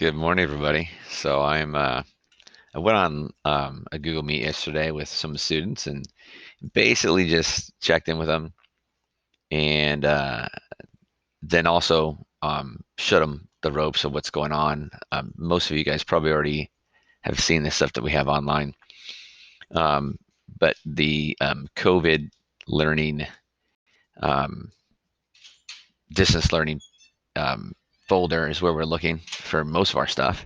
Good morning, everybody. So I went on a Google Meet yesterday with some students and basically just checked in with them and then also showed them the ropes of what's going on. Most of you guys probably already have seen the stuff that we have online, um, but the COVID learning, um, distance learning um, folder is where we're looking for most of our stuff.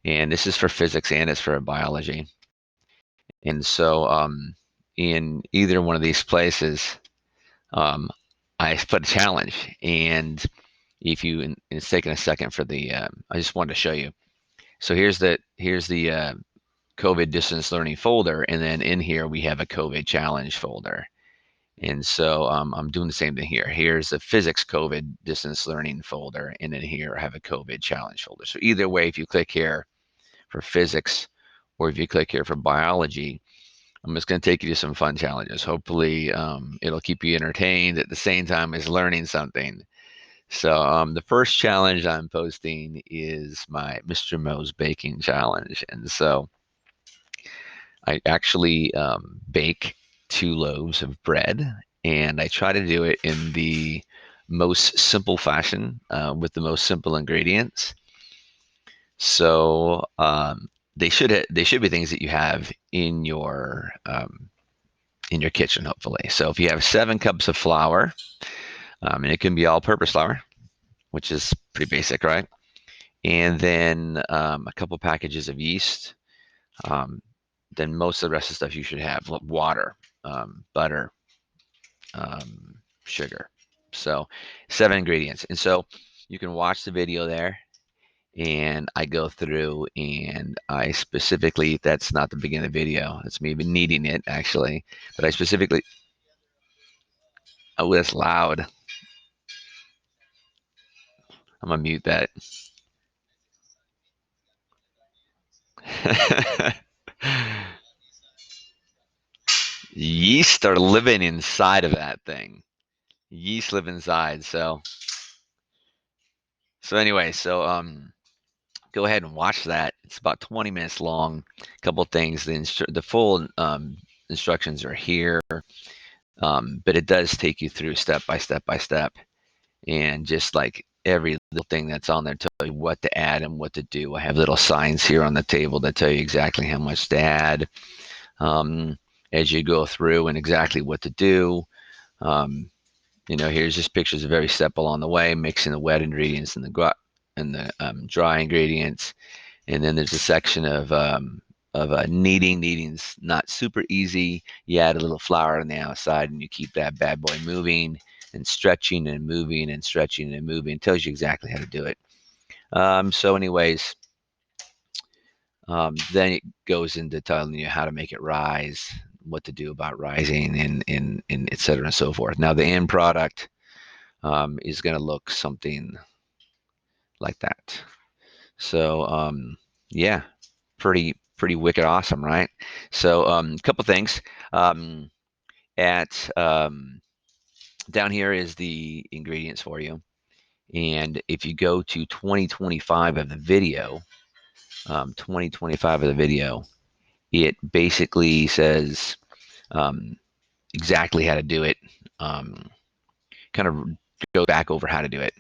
And this is for physics and it's for biology. And so in either one of these places, um, I put a challenge. And if you, and it's taking a second for the, I just wanted to show you. So here's the COVID distance learning folder, and then in here we have a COVID challenge folder. And so I'm doing the same thing here. Here's the physics COVID distance learning folder, and then here I have a COVID challenge folder. So either way, if you click here for physics, or if you click here for biology, I'm just going to take you to some fun challenges. Hopefully, it'll keep you entertained at the same time as learning something. So the first challenge I'm posting is my Mr. Mo's Baking Challenge. And so I actually bake 2 loaves of bread, and I try to do it in the most simple fashion with the most simple ingredients. So they should be things that you have in your kitchen, hopefully. So if you have 7 cups of flour, and it can be all-purpose flour, which is pretty basic, right? And then a couple packages of yeast. Um, then most of the rest of the stuff you should have: water, butter, sugar. So 7 ingredients. And so you can watch the video there, and I go through and I specifically, that's not the beginning of the video, it's me kneading it actually, but I specifically, oh, that's loud. I'm gonna mute that. Yeast are living inside of that thing. Yeast live inside. So anyway, go ahead and watch that. It's about 20 minutes long. A couple things. The full instructions are here, but it does take you through step by step by step, and just like every little thing that's on there tell you what to add and what to do. I have little signs here on the table that tell you exactly how much to add as you go through and exactly what to do. Um, here's just pictures of every step along the way, mixing the wet ingredients and the dry ingredients. And then there's a section of kneading. Kneading's not super easy. You add a little flour on the outside, and you keep that bad boy moving and stretching and moving and stretching and moving. It tells you exactly how to do it. So anyways, then it goes into telling you how to make it rise, what to do about rising, and et cetera and so forth. Now the end product is going to look something like that. So yeah, pretty wicked awesome, right? So a couple things. At down here is the ingredients for you, and if you go to 2025 of the video, 2025 of the video, it basically says um, exactly how to do it. Kind of go back over how to do it.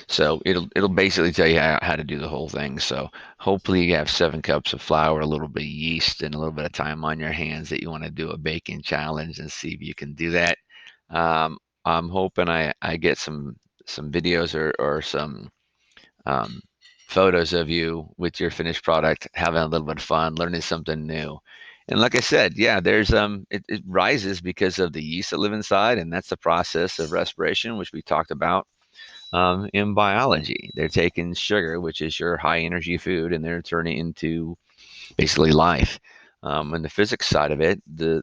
So it'll basically tell you how to do the whole thing. So hopefully you have 7 cups of flour, a little bit of yeast, and a little bit of time on your hands that you want to do a baking challenge and see if you can do that. I'm hoping I get some videos or some um, photos of you with your finished product, having a little bit of fun, learning something new. And like I said, yeah, there's it rises because of the yeast that live inside, and that's the process of respiration, which we talked about in biology. They're taking sugar, which is your high energy food, and they're turning it into basically life. And the physics side of it, the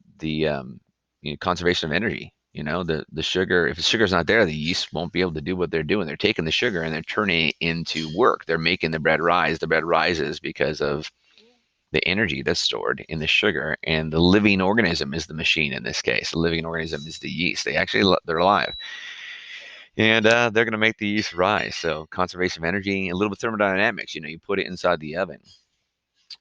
conservation of energy. The sugar, if the sugar's not there, the yeast won't be able to do what they're doing. They're taking the sugar and they're turning it into work. They're making the bread rise. The bread rises because of the energy that's stored in the sugar, and the living organism is the machine in this case. The living organism is the yeast. They're alive, and they're going to make the yeast rise. So conservation of energy, a little bit of thermodynamics. You put it inside the oven,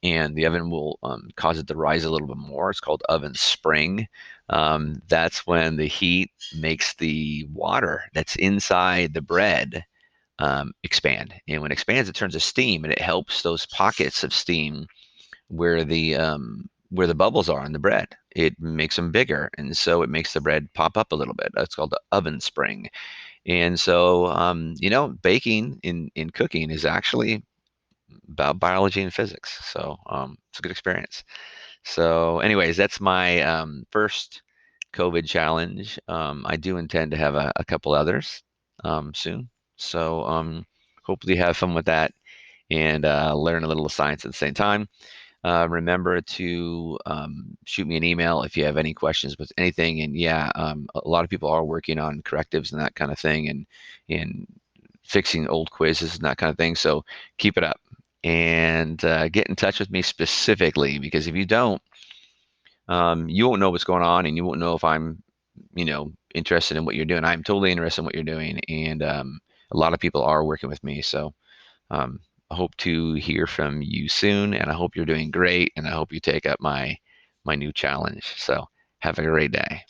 and the oven will cause it to rise a little bit more. It's called oven spring. That's when the heat makes the water that's inside the bread expand. And when it expands, it turns to steam, and it helps those pockets of steam where the bubbles are in the bread. It makes them bigger, and so it makes the bread pop up a little bit. That's called the oven spring. And so, baking in cooking is actually about biology and physics. So it's a good experience. So, anyways, that's my first COVID challenge. I do intend to have a couple others soon. So hopefully have fun with that and learn a little science at the same time. Remember to shoot me an email if you have any questions with anything. And yeah, a lot of people are working on correctives and that kind of thing, and fixing old quizzes and that kind of thing. So keep it up and get in touch with me specifically, because if you don't, you won't know what's going on, and you won't know if I'm, interested in what you're doing. I'm totally interested in what you're doing, and a lot of people are working with me. So um, I hope to hear from you soon, and I hope you're doing great, and I hope you take up my new challenge. So have a great day.